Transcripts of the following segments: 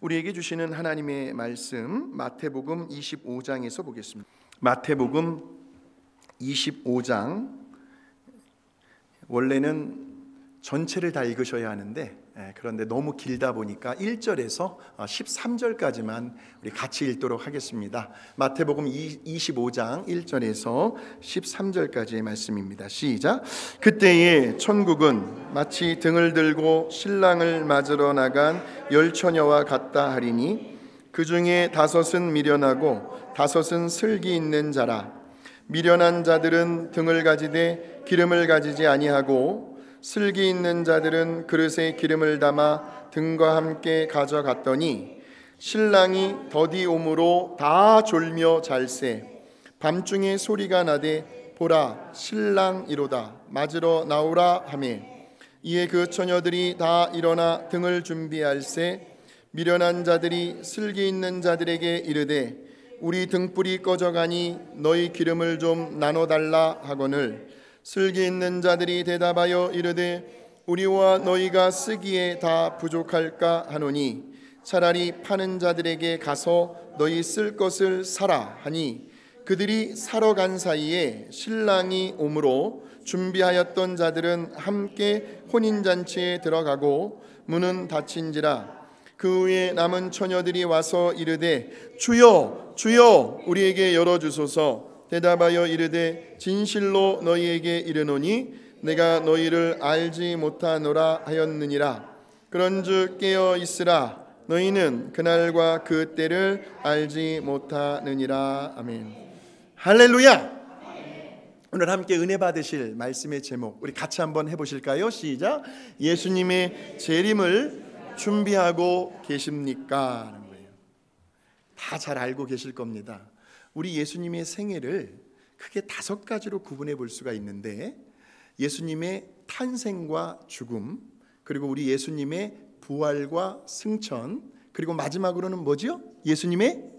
우리에게 주시는 하나님의 말씀 마태복음 25장에서 보겠습니다. 마태복음 25장 원래는 전체를 다 읽으셔야 하는데 그런데 너무 길다 보니까 1절에서 13절까지만 우리 같이 읽도록 하겠습니다. 마태복음 25장 1절에서 13절까지의 말씀입니다. 시작. 그때에 천국은 마치 등을 들고 신랑을 맞으러 나간 열처녀와 같다 하리니 그 중에 5은 미련하고 5은 슬기 있는 자라. 미련한 자들은 등을 가지되 기름을 가지지 아니하고 슬기 있는 자들은 그릇에 기름을 담아 등과 함께 가져갔더니 신랑이 더디 오므로 다 졸며 잘세. 밤중에 소리가 나되 보라 신랑이로다 맞으러 나오라 하매 이에 그 처녀들이 다 일어나 등을 준비할세. 미련한 자들이 슬기 있는 자들에게 이르되 우리 등불이 꺼져가니 너희 기름을 좀 나눠달라 하거늘 슬기 있는 자들이 대답하여 이르되 우리와 너희가 쓰기에 다 부족할까 하노니 차라리 파는 자들에게 가서 너희 쓸 것을 사라 하니 그들이 사러 간 사이에 신랑이 오므로 준비하였던 자들은 함께 혼인잔치에 들어가고 문은 닫힌지라. 그 후에 남은 처녀들이 와서 이르되 주여 주여 우리에게 열어주소서. 대답하여 이르되 진실로 너희에게 이르노니 내가 너희를 알지 못하노라 하였느니라. 그런즉 깨어 있으라. 너희는 그날과 그 때를 알지 못하느니라. 아멘. 할렐루야. 오늘 함께 은혜 받으실 말씀의 제목 우리 같이 한번 해보실까요? 시작. 예수님의 재림을 준비하고 계십니까? 하는 거예요. 다 잘 알고 계실 겁니다. 우리 예수님의 생애를 크게 5가지로 구분해 볼 수가 있는데 예수님의 탄생과 죽음, 그리고 우리 예수님의 부활과 승천, 그리고 마지막으로는 뭐죠? 예수님의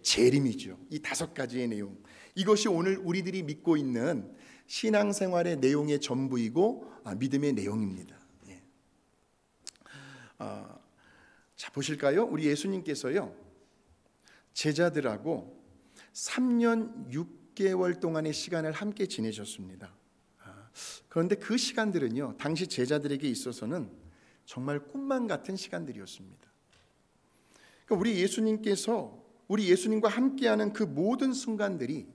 재림이죠. 이 5가지의 내용, 이것이 오늘 우리들이 믿고 있는 신앙생활의 내용의 전부이고 믿음의 내용입니다. 자, 보실까요? 우리 예수님께서요 제자들하고 3년 6개월 동안의 시간을 함께 지내셨습니다. 그런데 그 시간들은요 당시 제자들에게 있어서는 정말 꿈만 같은 시간들이었습니다. 그러니까 우리 예수님과 함께하는 그 모든 순간들이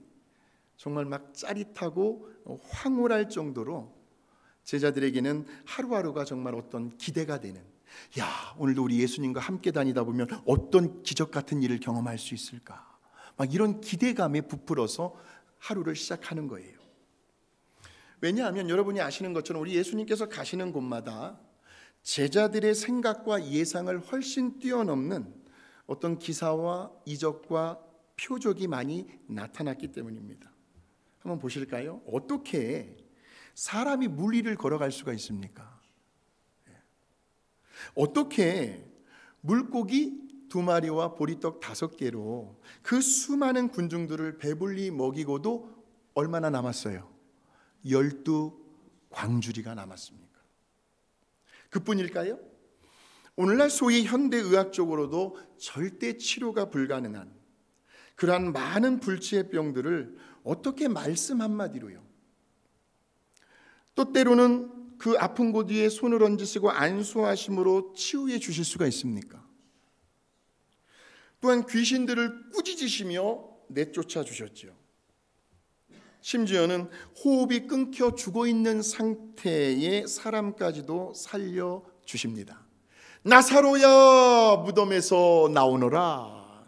정말 막 짜릿하고 황홀할 정도로 제자들에게는 하루하루가 정말 어떤 기대가 되는, 야 오늘도 우리 예수님과 함께 다니다 보면 어떤 기적 같은 일을 경험할 수 있을까, 막 이런 기대감에 부풀어서 하루를 시작하는 거예요. 왜냐하면 여러분이 아시는 것처럼 우리 예수님께서 가시는 곳마다 제자들의 생각과 예상을 훨씬 뛰어넘는 어떤 기사와 이적과 표적이 많이 나타났기 때문입니다. 한번 보실까요? 어떻게 사람이 물 위를 걸어갈 수가 있습니까? 어떻게 물고기 2마리와 보리떡 5개로 그 수많은 군중들을 배불리 먹이고도 얼마나 남았어요? 12광주리가 남았습니까? 그뿐일까요? 오늘날 소위 현대의학적으로도 절대 치료가 불가능한 그러한 많은 불치의 병들을 어떻게 말씀 한마디로요, 또 때로는 그 아픈 곳 위에 손을 얹으시고 안수하심으로 치유해 주실 수가 있습니까? 또한 귀신들을 꾸짖으시며 내쫓아 주셨죠. 심지어는 호흡이 끊겨 죽어있는 상태의 사람까지도 살려주십니다. 나사로야 무덤에서 나오너라.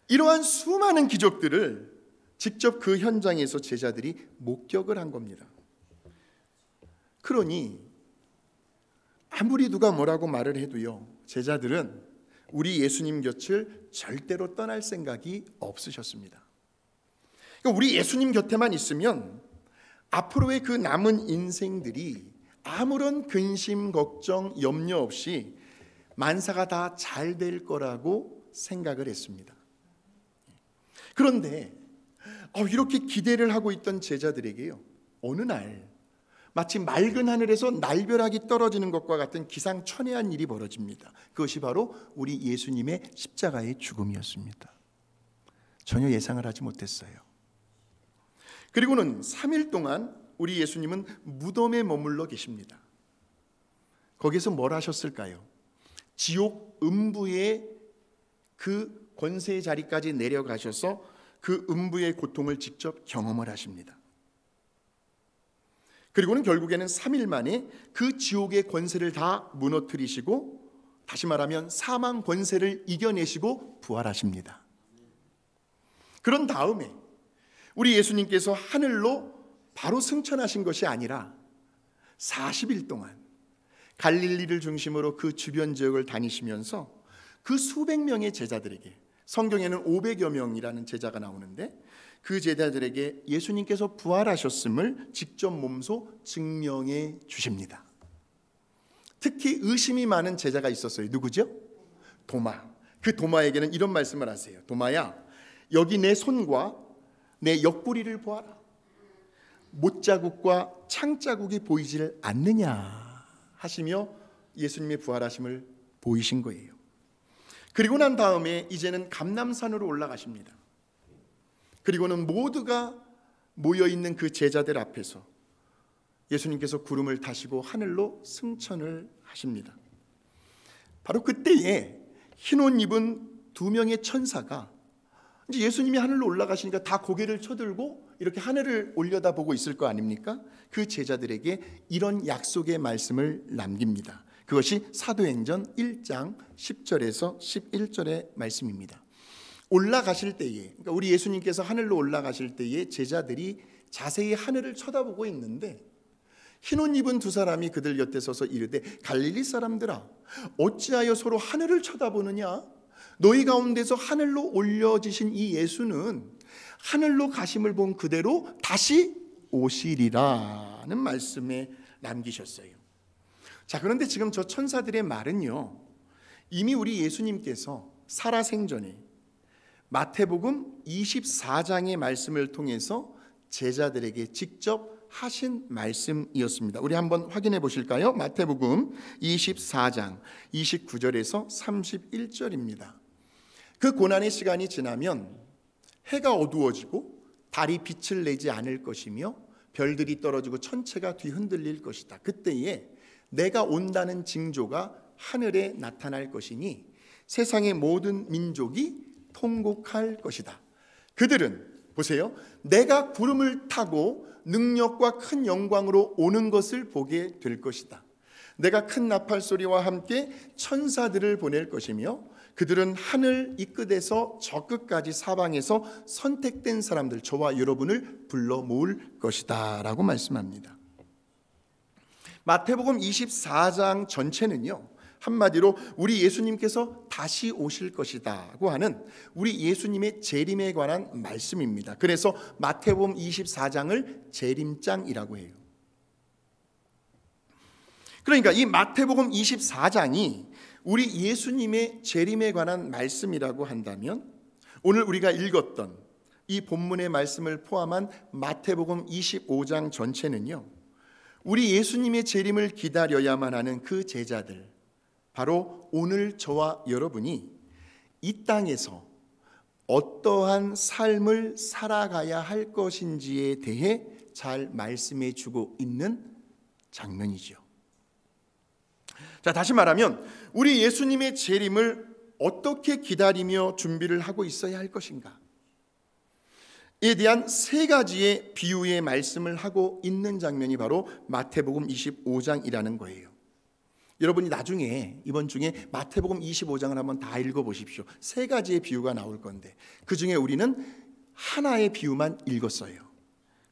이러한 수많은 기적들을 직접 그 현장에서 제자들이 목격을 한 겁니다. 그러니 아무리 누가 뭐라고 말을 해도요 제자들은 우리 예수님 곁을 절대로 떠날 생각이 없으셨습니다. 그러니까 우리 예수님 곁에만 있으면 앞으로의 그 남은 인생들이 아무런 근심, 걱정, 염려 없이 만사가 다 잘 될 거라고 생각을 했습니다. 그런데 이렇게 기대를 하고 있던 제자들에게요 어느 날 마치 맑은 하늘에서 날벼락이 떨어지는 것과 같은 기상천외한 일이 벌어집니다. 그것이 바로 우리 예수님의 십자가의 죽음이었습니다. 전혀 예상을 하지 못했어요. 그리고는 3일 동안 우리 예수님은 무덤에 머물러 계십니다. 거기서 뭘 하셨을까요? 지옥 음부의 그 권세의 자리까지 내려가셔서 그 음부의 고통을 직접 경험을 하십니다. 그리고는 결국에는 3일 만에 그 지옥의 권세를 다 무너뜨리시고, 다시 말하면 사망 권세를 이겨내시고 부활하십니다. 그런 다음에 우리 예수님께서 하늘로 바로 승천하신 것이 아니라 40일 동안 갈릴리를 중심으로 그 주변 지역을 다니시면서 그 수백 명의 제자들에게, 성경에는 500여 명이라는 제자가 나오는데 그 제자들에게 예수님께서 부활하셨음을 직접 몸소 증명해 주십니다. 특히 의심이 많은 제자가 있었어요. 누구죠? 도마. 그 도마에게는 이런 말씀을 하세요. 도마야, 여기 내 손과 내 옆구리를 보아라. 못자국과 창자국이 보이질 않느냐 하시며 예수님의 부활하심을 보이신 거예요. 그리고 난 다음에 이제는 감람산으로 올라가십니다. 그리고는 모두가 모여있는 그 제자들 앞에서 예수님께서 구름을 타시고 하늘로 승천을 하십니다. 바로 그때에 흰옷 입은 2명의 천사가 이제 예수님이 하늘로 올라가시니까 다 고개를 쳐들고 이렇게 하늘을 올려다보고 있을 거 아닙니까? 그 제자들에게 이런 약속의 말씀을 남깁니다. 그것이 사도행전 1장 10절에서 11절의 말씀입니다. 올라가실 때에, 그러니까 우리 예수님께서 하늘로 올라가실 때에 제자들이 자세히 하늘을 쳐다보고 있는데 흰옷 입은 2사람이 그들 곁에 서서 이르되 갈릴리 사람들아, 어찌하여 서로 하늘을 쳐다보느냐? 너희 가운데서 하늘로 올려지신 이 예수는 하늘로 가심을 본 그대로 다시 오시리라는 말씀에 남기셨어요. 자, 그런데 지금 저 천사들의 말은요, 이미 우리 예수님께서 살아생전에 마태복음 24장의 말씀을 통해서 제자들에게 직접 하신 말씀이었습니다. 우리 한번 확인해 보실까요? 마태복음 24장 29절에서 31절입니다. 그 고난의 시간이 지나면 해가 어두워지고 달이 빛을 내지 않을 것이며 별들이 떨어지고 천체가 뒤흔들릴 것이다. 그때에 내가 온다는 징조가 하늘에 나타날 것이니 세상의 모든 민족이 통곡할 것이다. 그들은 보세요, 내가 구름을 타고 능력과 큰 영광으로 오는 것을 보게 될 것이다. 내가 큰 나팔 소리와 함께 천사들을 보낼 것이며 그들은 하늘 이 끝에서 저 끝까지 사방에서 선택된 사람들, 저와 여러분을 불러 모을 것이다 라고 말씀합니다. 마태복음 24장 전체는요, 한마디로 우리 예수님께서 다시 오실 것이다고 하는 우리 예수님의 재림에 관한 말씀입니다. 그래서 마태복음 24장을 재림장이라고 해요. 그러니까 이 마태복음 24장이 우리 예수님의 재림에 관한 말씀이라고 한다면 오늘 우리가 읽었던 이 본문의 말씀을 포함한 마태복음 25장 전체는요, 우리 예수님의 재림을 기다려야만 하는 그 제자들, 바로 오늘 저와 여러분이 이 땅에서 어떠한 삶을 살아가야 할 것인지에 대해 잘 말씀해 주고 있는 장면이죠. 자, 다시 말하면 우리 예수님의 재림을 어떻게 기다리며 준비를 하고 있어야 할 것인가? 에 대한 3가지의 비유의 말씀을 하고 있는 장면이 바로 마태복음 25장이라는 거예요. 여러분이 나중에 이번 중에 마태복음 25장을 한번 다 읽어보십시오. 3가지의 비유가 나올 건데 그 중에 우리는 하나의 비유만 읽었어요.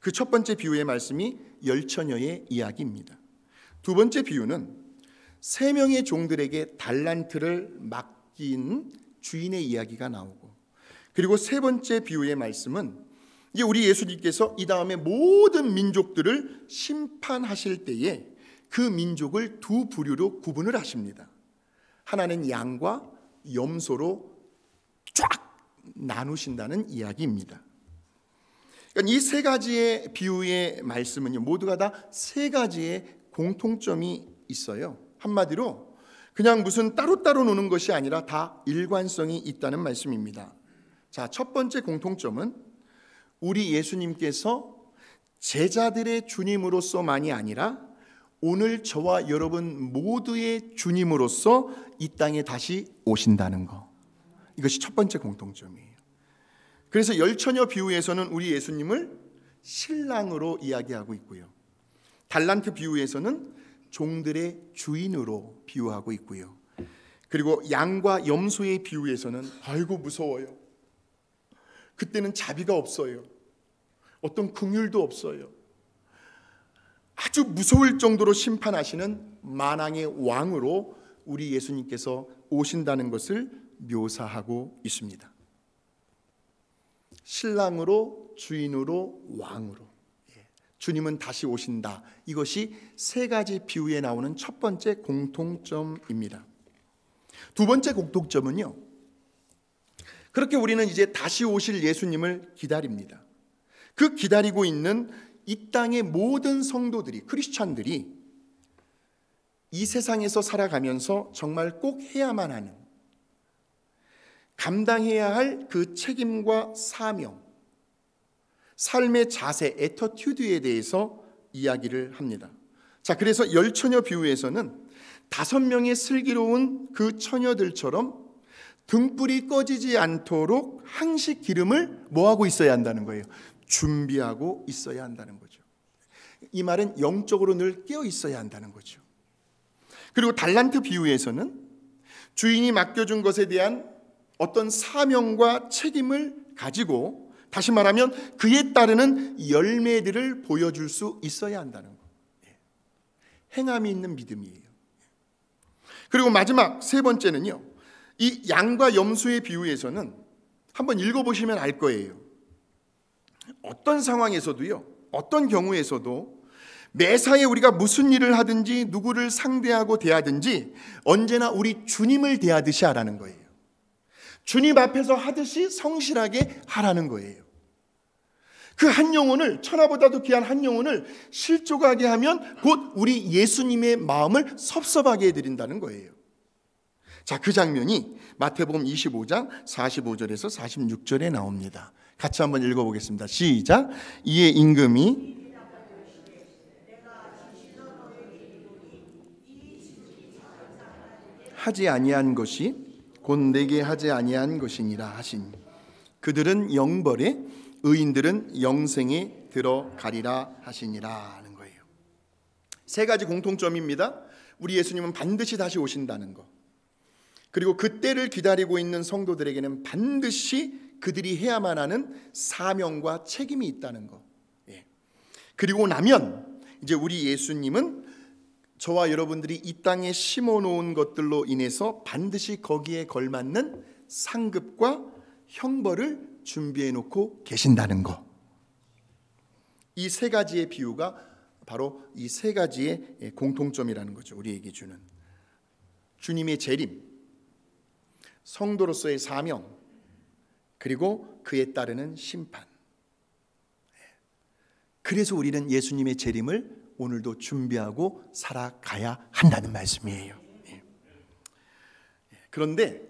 그 첫 번째 비유의 말씀이 열처녀의 이야기입니다. 두 번째 비유는 3명의 종들에게 달란트를 맡긴 주인의 이야기가 나오고, 그리고 세 번째 비유의 말씀은 이제 우리 예수님께서 이 다음에 모든 민족들을 심판하실 때에 그 민족을 2 부류로 구분을 하십니다. 하나는 양과 염소로 쫙 나누신다는 이야기입니다. 그러니까 이 세 가지의 비유의 말씀은요, 모두가 다 세 가지의 공통점이 있어요. 한마디로 그냥 무슨 따로따로 노는 것이 아니라 다 일관성이 있다는 말씀입니다. 자, 첫 번째 공통점은 우리 예수님께서 제자들의 주님으로서만이 아니라 오늘 저와 여러분 모두의 주님으로서 이 땅에 다시 오신다는 것. 이것이 첫 번째 공통점이에요. 그래서 열처녀 비유에서는 우리 예수님을 신랑으로 이야기하고 있고요. 달란트 비유에서는 종들의 주인으로 비유하고 있고요. 그리고 양과 염소의 비유에서는 아이고 무서워요. 그때는 자비가 없어요. 어떤 긍휼도 없어요. 아주 무서울 정도로 심판하시는 만왕의 왕으로 우리 예수님께서 오신다는 것을 묘사하고 있습니다. 신랑으로, 주인으로, 왕으로. 주님은 다시 오신다. 이것이 세 가지 비유에 나오는 첫 번째 공통점입니다. 두 번째 공통점은요, 그렇게 우리는 이제 다시 오실 예수님을 기다립니다. 그 기다리고 있는 이 땅의 모든 성도들이, 크리스찬들이 이 세상에서 살아가면서 정말 꼭 해야만 하는, 감당해야 할 그 책임과 사명, 삶의 자세, 애터튜드에 대해서 이야기를 합니다. 자, 그래서 열처녀 비유에서는 5명의 슬기로운 그 처녀들처럼 등불이 꺼지지 않도록 항시 기름을 뭐하고 있어야 한다는 거예요? 준비하고 있어야 한다는 거죠. 이 말은 영적으로 늘 깨어 있어야 한다는 거죠. 그리고 달란트 비유에서는 주인이 맡겨준 것에 대한 어떤 사명과 책임을 가지고, 다시 말하면 그에 따르는 열매들을 보여줄 수 있어야 한다는 거. 행함이 있는 믿음이에요. 그리고 마지막 세 번째는요, 이 양과 염소의 비유에서는 한번 읽어보시면 알 거예요. 어떤 상황에서도요, 어떤 경우에서도 매사에 우리가 무슨 일을 하든지 누구를 상대하고 대하든지 언제나 우리 주님을 대하듯이 하라는 거예요. 주님 앞에서 하듯이 성실하게 하라는 거예요. 그 한 영혼을, 천하보다도 귀한 한 영혼을 실족하게 하면 곧 우리 예수님의 마음을 섭섭하게 해드린다는 거예요. 자, 그 장면이 마태복음 25장 45절에서 46절에 나옵니다. 같이 한번 읽어보겠습니다. 시작. 이에 임금이 하지 아니한 것이 곧 내게 하지 아니한 것이니라 하시니 그들은 영벌에 의인들은 영생에 들어가리라 하시니라 하는 거예요. 세 가지 공통점입니다. 우리 예수님은 반드시 다시 오신다는 것, 그리고 그때를 기다리고 있는 성도들에게는 반드시 그들이 해야만 하는 사명과 책임이 있다는 것. 그리고 나면 이제 우리 예수님은 저와 여러분들이 이 땅에 심어놓은 것들로 인해서 반드시 거기에 걸맞는 상급과 형벌을 준비해 놓고 계신다는 것. 이 세 가지의 비유가 바로 이 세 가지의 공통점이라는 거죠. 우리에게 주는 주님의 재림, 성도로서의 사명, 그리고 그에 따르는 심판. 그래서 우리는 예수님의 재림을 오늘도 준비하고 살아가야 한다는 말씀이에요. 그런데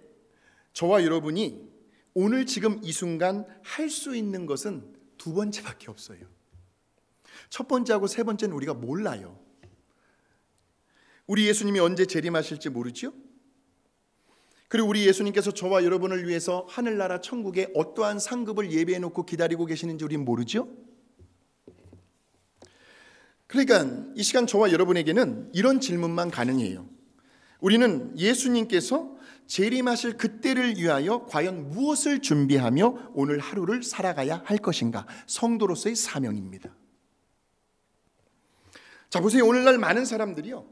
저와 여러분이 오늘 지금 이 순간 할 수 있는 것은 두 번째밖에 없어요. 첫 번째하고 세 번째는 우리가 몰라요. 우리 예수님이 언제 재림하실지 모르죠? 그리고 우리 예수님께서 저와 여러분을 위해서 하늘나라 천국에 어떠한 상급을 예비해 놓고 기다리고 계시는지 우리는 모르죠? 그러니까 이 시간 저와 여러분에게는 이런 질문만 가능해요. 우리는 예수님께서 재림하실 그때를 위하여 과연 무엇을 준비하며 오늘 하루를 살아가야 할 것인가? 성도로서의 사명입니다. 자, 보세요. 오늘날 많은 사람들이요,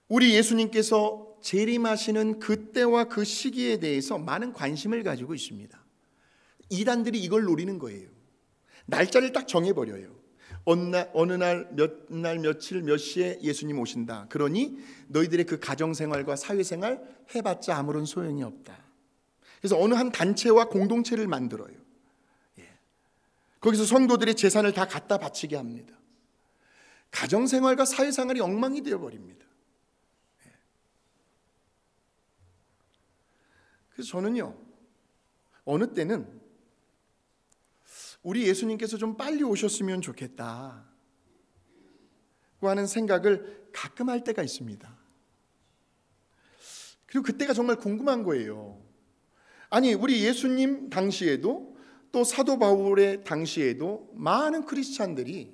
우리 예수님께서 재림하시는 그때와 그 시기에 대해서 많은 관심을 가지고 있습니다. 이단들이 이걸 노리는 거예요. 날짜를 딱 정해버려요. 어느 날 며칠 몇 시에 예수님 오신다. 그러니 너희들의 그 가정생활과 사회생활 해봤자 아무런 소용이 없다. 그래서 어느 한 단체와 공동체를 만들어요. 거기서 성도들의 재산을 다 갖다 바치게 합니다. 가정생활과 사회생활이 엉망이 되어버립니다. 그래서 저는요, 어느 때는 우리 예수님께서 좀 빨리 오셨으면 좋겠다 하는 생각을 가끔 할 때가 있습니다. 그리고 그때가 정말 궁금한 거예요. 아니, 우리 예수님 당시에도 또 사도 바울의 당시에도 많은 크리스찬들이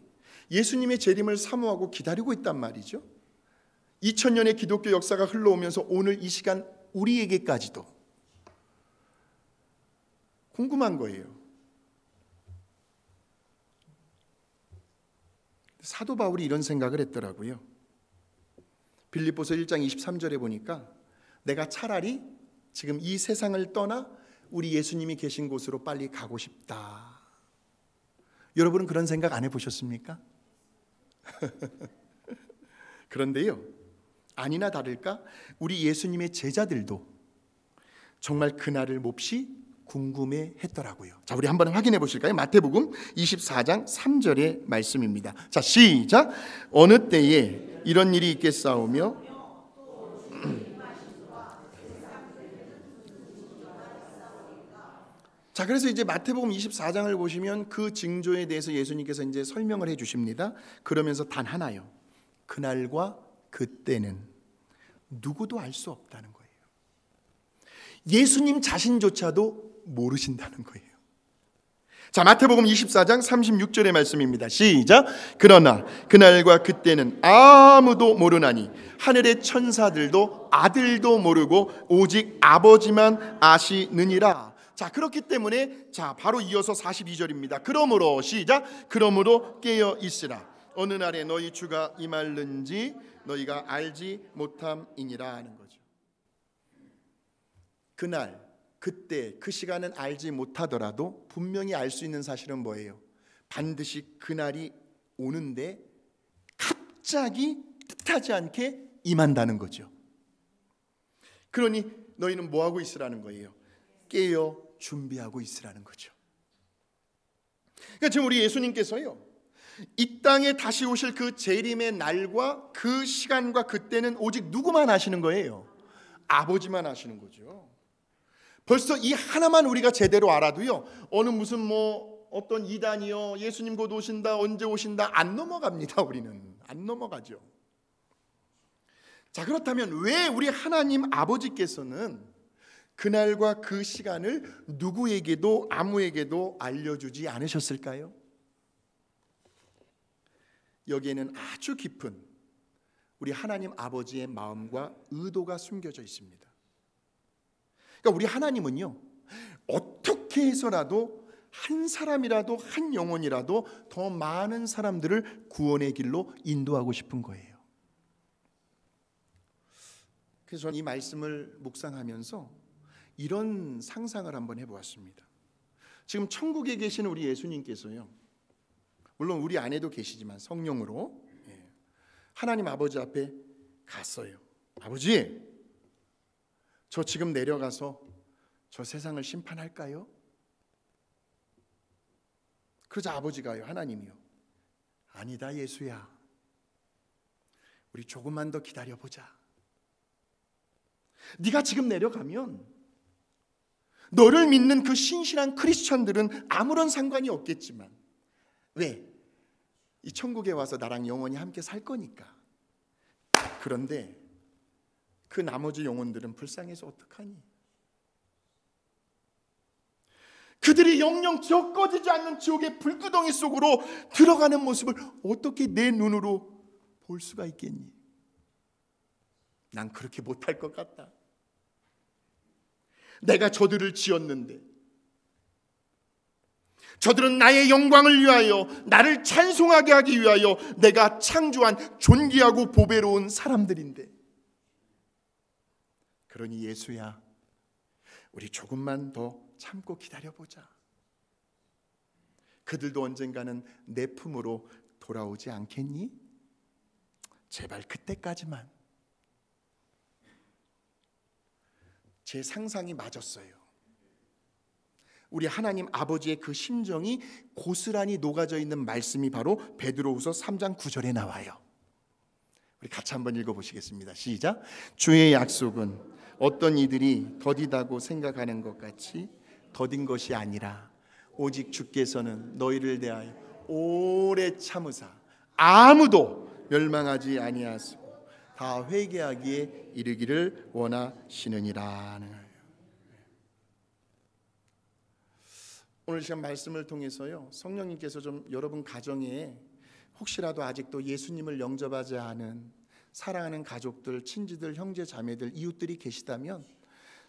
예수님의 재림을 사모하고 기다리고 있단 말이죠. 2000년의 기독교 역사가 흘러오면서 오늘 이 시간 우리에게까지도 궁금한 거예요. 사도 바울이 이런 생각을 했더라고요. 빌립보서 1장 23절에 보니까 내가 차라리 지금 이 세상을 떠나 우리 예수님이 계신 곳으로 빨리 가고 싶다. 여러분은 그런 생각 안 해보셨습니까? 그런데요, 아니나 다를까 우리 예수님의 제자들도 정말 그날을 몹시 궁금해했더라고요. 자, 우리 한번 확인해 보실까요? 마태복음 24장 3절의 말씀입니다. 자, 시작. 어느 때에 이런 일이 있겠사오며 자, 그래서 이제 마태복음 24장을 보시면 그 징조에 대해서 예수님께서 이제 설명을 해 주십니다. 그러면서 단 하나요. 그날과 그때는 누구도 알 수 없다는 거예요. 예수님 자신조차도 모르신다는 거예요. 자, 마태복음 24장 36절의 말씀입니다. 시작. 그러나 그날과 그때는 아무도 모르나니 하늘의 천사들도 아들도 모르고 오직 아버지만 아시느니라. 자, 그렇기 때문에 자, 바로 이어서 42절입니다. 그러므로 시작. 그러므로 깨어 있으라. 어느 날에 너희 주가 임할는지 너희가 알지 못함이니라 하는 거죠. 그날, 그때, 그 시간은 알지 못하더라도 분명히 알 수 있는 사실은 뭐예요? 반드시 그날이 오는데 갑자기 뜻하지 않게 임한다는 거죠. 그러니 너희는 뭐 하고 있으라는 거예요? 깨어 준비하고 있으라는 거죠. 그러니까 지금 우리 예수님께서요, 이 땅에 다시 오실 그 재림의 날과 그 시간과 그때는 오직 누구만 아시는 거예요? 아버지만 아시는 거죠. 벌써 이 하나만 우리가 제대로 알아도요, 어느 무슨 어떤 이단이요, 예수님 곧 오신다, 언제 오신다, 안 넘어갑니다. 우리는 안 넘어가죠. 자, 그렇다면 왜 우리 하나님 아버지께서는 그날과 그 시간을 누구에게도 아무에게도 알려주지 않으셨을까요? 여기에는 아주 깊은 우리 하나님 아버지의 마음과 의도가 숨겨져 있습니다. 그러니까 우리 하나님은요, 어떻게 해서라도 한 사람이라도, 한 영혼이라도 더 많은 사람들을 구원의 길로 인도하고 싶은 거예요. 그래서 저는 이 말씀을 묵상하면서 이런 상상을 한번 해보았습니다. 지금 천국에 계시는 우리 예수님께서요, 물론 우리 안에도 계시지만 성령으로 하나님 아버지 앞에 갔어요. 아버지, 저 지금 내려가서 저 세상을 심판할까요? 그러자 아버지가요, 하나님이요, 아니다 예수야, 우리 조금만 더 기다려보자. 네가 지금 내려가면 너를 믿는 그 신실한 크리스천들은 아무런 상관이 없겠지만, 왜? 이 천국에 와서 나랑 영원히 함께 살 거니까. 그런데 그 나머지 영혼들은 불쌍해서 어떡하니? 그들이 영영 저 꺼지지 않는 지옥의 불구덩이 속으로 들어가는 모습을 어떻게 내 눈으로 볼 수가 있겠니? 난 그렇게 못할 것 같다. 내가 저들을 지었는데, 저들은 나의 영광을 위하여, 나를 찬송하게 하기 위하여 내가 창조한 존귀하고 보배로운 사람들인데, 그러니 예수야, 우리 조금만 더 참고 기다려보자. 그들도 언젠가는 내 품으로 돌아오지 않겠니? 제발 그때까지만. 제 상상이 맞았어요. 우리 하나님 아버지의 그 심정이 고스란히 녹아져 있는 말씀이 바로 베드로후서 3장 9절에 나와요. 우리 같이 한번 읽어보시겠습니다. 시작. 주의 약속은 어떤 이들이 더디다고 생각하는 것 같이 더딘 것이 아니라 오직 주께서는 너희를 대하여 오래 참으사 아무도 멸망하지 아니하시고 다 회개하기에 이르기를 원하시느니라. 오늘 시간 말씀을 통해서요, 성령님께서 좀 여러분 가정에 혹시라도 아직도 예수님을 영접하지 않은 사랑하는 가족들, 친지들, 형제, 자매들, 이웃들이 계시다면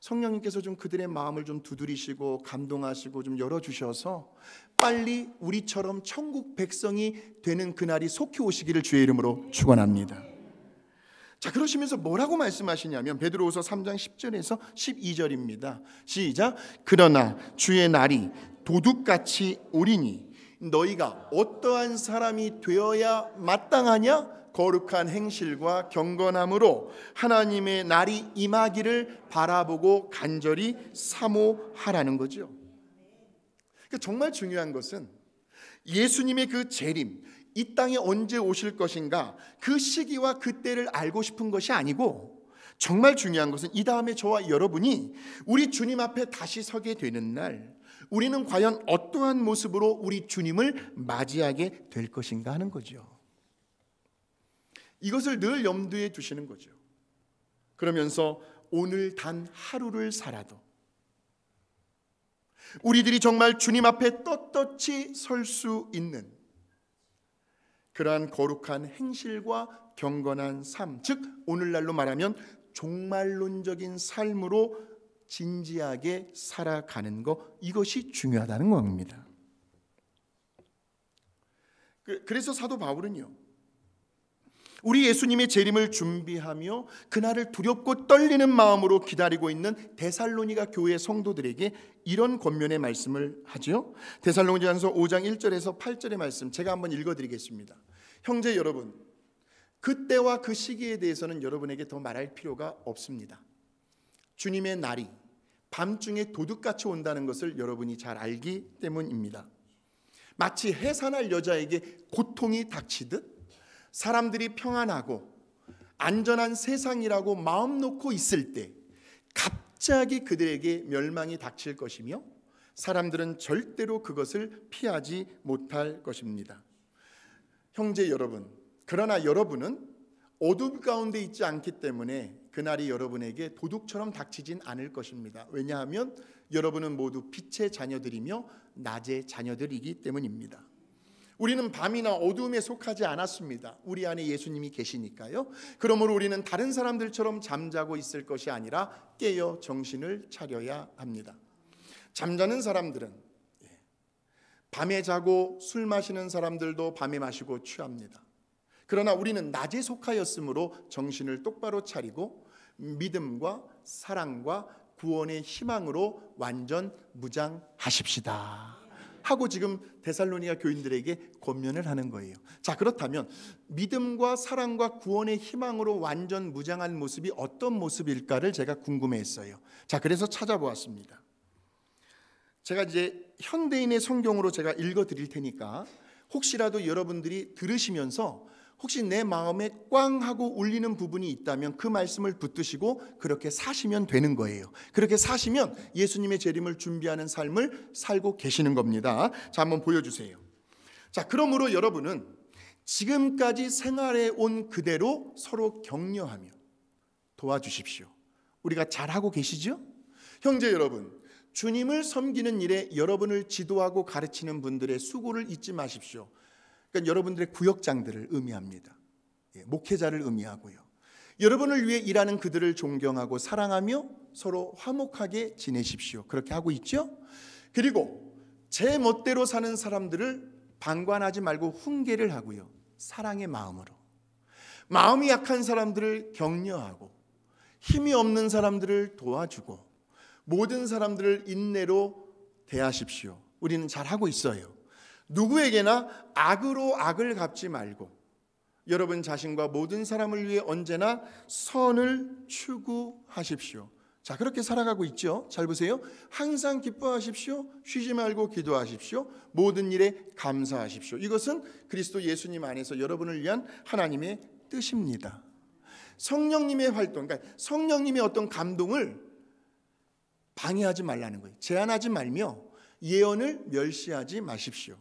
성령님께서 좀 그들의 마음을 좀 두드리시고 감동하시고 좀 열어주셔서 빨리 우리처럼 천국 백성이 되는 그날이 속히 오시기를 주의 이름으로 축원합니다. 자, 그러시면서 뭐라고 말씀하시냐면 베드로후서 3장 10절에서 12절입니다. 시작. 그러나 주의 날이 도둑같이 오리니 너희가 어떠한 사람이 되어야 마땅하냐? 거룩한 행실과 경건함으로 하나님의 날이 임하기를 바라보고 간절히 사모하라는 거죠. 정말 중요한 것은 예수님의 그 재림, 이 땅에 언제 오실 것인가, 그 시기와 그 때를 알고 싶은 것이 아니고, 정말 중요한 것은 이 다음에 저와 여러분이 우리 주님 앞에 다시 서게 되는 날, 우리는 과연 어떠한 모습으로 우리 주님을 맞이하게 될 것인가 하는 거죠. 이것을 늘 염두에 두시는 거죠. 그러면서 오늘 단 하루를 살아도 우리들이 정말 주님 앞에 떳떳이 설 수 있는 그러한 거룩한 행실과 경건한 삶, 즉 오늘날로 말하면 종말론적인 삶으로 진지하게 살아가는 것, 이것이 중요하다는 겁니다. 그래서 사도 바울은요, 우리 예수님의 재림을 준비하며 그날을 두렵고 떨리는 마음으로 기다리고 있는 데살로니가 교회 성도들에게 이런 권면의 말씀을 하죠. 데살로니가전서 5장 1절에서 8절의 말씀 제가 한번 읽어드리겠습니다. 형제 여러분, 그때와 그 시기에 대해서는 여러분에게 더 말할 필요가 없습니다. 주님의 날이 밤중에 도둑같이 온다는 것을 여러분이 잘 알기 때문입니다. 마치 해산할 여자에게 고통이 닥치듯 사람들이 평안하고 안전한 세상이라고 마음 놓고 있을 때 갑자기 그들에게 멸망이 닥칠 것이며 사람들은 절대로 그것을 피하지 못할 것입니다. 형제 여러분, 그러나 여러분은 어둠 가운데 있지 않기 때문에 그날이 여러분에게 도둑처럼 닥치진 않을 것입니다. 왜냐하면 여러분은 모두 빛의 자녀들이며 낮의 자녀들이기 때문입니다. 우리는 밤이나 어두움에 속하지 않았습니다. 우리 안에 예수님이 계시니까요. 그러므로 우리는 다른 사람들처럼 잠자고 있을 것이 아니라 깨어 정신을 차려야 합니다. 잠자는 사람들은 밤에 자고 술 마시는 사람들도 밤에 마시고 취합니다. 그러나 우리는 낮에 속하였으므로 정신을 똑바로 차리고 믿음과 사랑과 구원의 희망으로 완전 무장하십시다 하고 지금 데살로니가 교인들에게 권면을 하는 거예요. 자, 그렇다면 믿음과 사랑과 구원의 희망으로 완전 무장한 모습이 어떤 모습일까를 제가 궁금해했어요. 자, 그래서 찾아보았습니다. 제가 이제 현대인의 성경으로 제가 읽어드릴 테니까 혹시라도 여러분들이 들으시면서 혹시 내 마음에 꽝 하고 울리는 부분이 있다면 그 말씀을 붙드시고 그렇게 사시면 되는 거예요. 그렇게 사시면 예수님의 재림을 준비하는 삶을 살고 계시는 겁니다. 자, 한번 보여주세요. 자, 그러므로 여러분은 지금까지 생활해 온 그대로 서로 격려하며 도와주십시오. 우리가 잘하고 계시죠? 형제 여러분, 주님을 섬기는 일에 여러분을 지도하고 가르치는 분들의 수고를 잊지 마십시오. 그러니까 여러분들의 구역장들을 의미합니다. 목회자를 의미하고요. 여러분을 위해 일하는 그들을 존경하고 사랑하며 서로 화목하게 지내십시오. 그렇게 하고 있죠? 그리고 제 멋대로 사는 사람들을 방관하지 말고 훈계를 하고요. 사랑의 마음으로. 마음이 약한 사람들을 격려하고 힘이 없는 사람들을 도와주고 모든 사람들을 인내로 대하십시오. 우리는 잘하고 있어요. 누구에게나 악으로 악을 갚지 말고 여러분 자신과 모든 사람을 위해 언제나 선을 추구하십시오. 자, 그렇게 살아가고 있죠. 잘 보세요. 항상 기뻐하십시오. 쉬지 말고 기도하십시오. 모든 일에 감사하십시오. 이것은 그리스도 예수님 안에서 여러분을 위한 하나님의 뜻입니다. 성령님의 활동, 그러니까 성령님의 어떤 감동을 방해하지 말라는 거예요. 제한하지 말며 예언을 멸시하지 마십시오.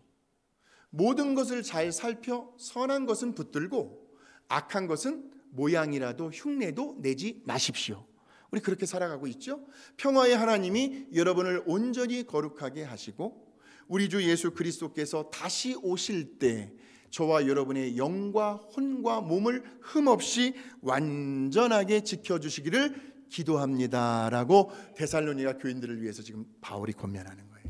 모든 것을 잘 살펴 선한 것은 붙들고 악한 것은 모양이라도 흉내도 내지 마십시오. 우리 그렇게 살아가고 있죠. 평화의 하나님이 여러분을 온전히 거룩하게 하시고 우리 주 예수 그리스도께서 다시 오실 때 저와 여러분의 영과 혼과 몸을 흠없이 완전하게 지켜주시기를 기도합니다라고 데살로니가 교인들을 위해서 지금 바울이 권면하는 거예요.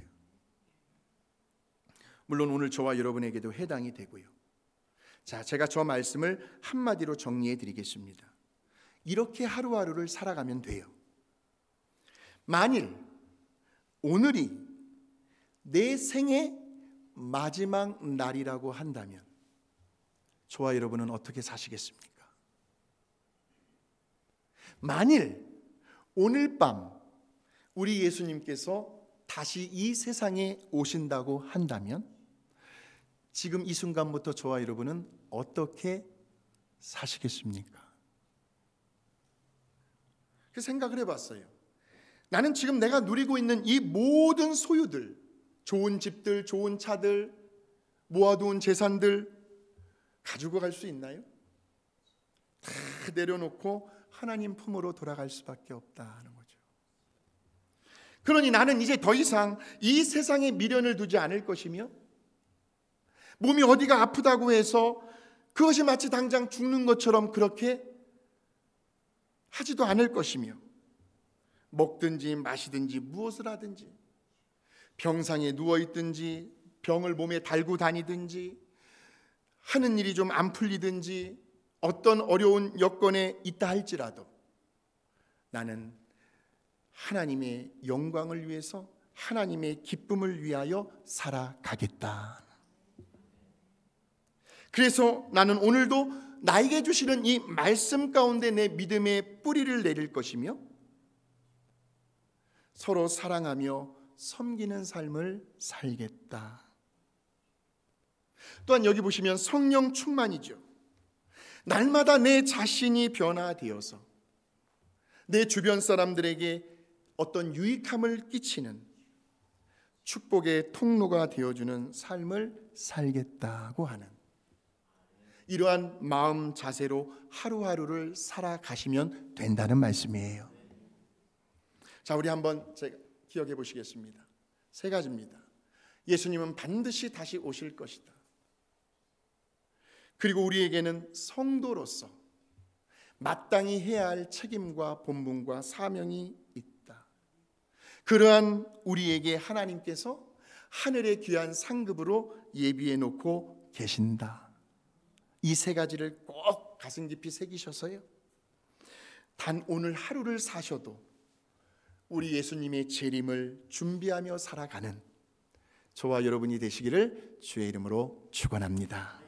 물론 오늘 저와 여러분에게도 해당이 되고요. 자, 제가 저 말씀을 한마디로 정리해 드리겠습니다. 이렇게 하루하루를 살아가면 돼요. 만일 오늘이 내 생의 마지막 날이라고 한다면 저와 여러분은 어떻게 사시겠습니까? 만일 오늘 밤 우리 예수님께서 다시 이 세상에 오신다고 한다면 지금 이 순간부터 저와 여러분은 어떻게 사시겠습니까? 그 생각을 해봤어요. 나는 지금 내가 누리고 있는 이 모든 소유들, 좋은 집들, 좋은 차들, 모아두은 재산들 가지고 갈 수 있나요? 다 내려놓고 하나님 품으로 돌아갈 수밖에 없다는 거죠. 그러니 나는 이제 더 이상 이 세상에 미련을 두지 않을 것이며 몸이 어디가 아프다고 해서 그것이 마치 당장 죽는 것처럼 그렇게 하지도 않을 것이며 먹든지 마시든지 무엇을 하든지 병상에 누워있든지 병을 몸에 달고 다니든지 하는 일이 좀 안 풀리든지 어떤 어려운 여건에 있다 할지라도 나는 하나님의 영광을 위해서 하나님의 기쁨을 위하여 살아가겠다. 그래서 나는 오늘도 나에게 주시는 이 말씀 가운데 내 믿음의 뿌리를 내릴 것이며 서로 사랑하며 섬기는 삶을 살겠다. 또한 여기 보시면 성령 충만이죠. 날마다 내 자신이 변화되어서 내 주변 사람들에게 어떤 유익함을 끼치는 축복의 통로가 되어주는 삶을 살겠다고 하는 이러한 마음 자세로 하루하루를 살아가시면 된다는 말씀이에요. 자, 우리 한번 제가 기억해 보시겠습니다. 세 가지입니다. 예수님은 반드시 다시 오실 것이다. 그리고 우리에게는 성도로서 마땅히 해야 할 책임과 본분과 사명이 있다. 그러한 우리에게 하나님께서 하늘의 귀한 상급으로 예비해 놓고 계신다. 이 세 가지를 꼭 가슴 깊이 새기셔서요. 단 오늘 하루를 사셔도 우리 예수님의 재림을 준비하며 살아가는 저와 여러분이 되시기를 주의 이름으로 축원합니다.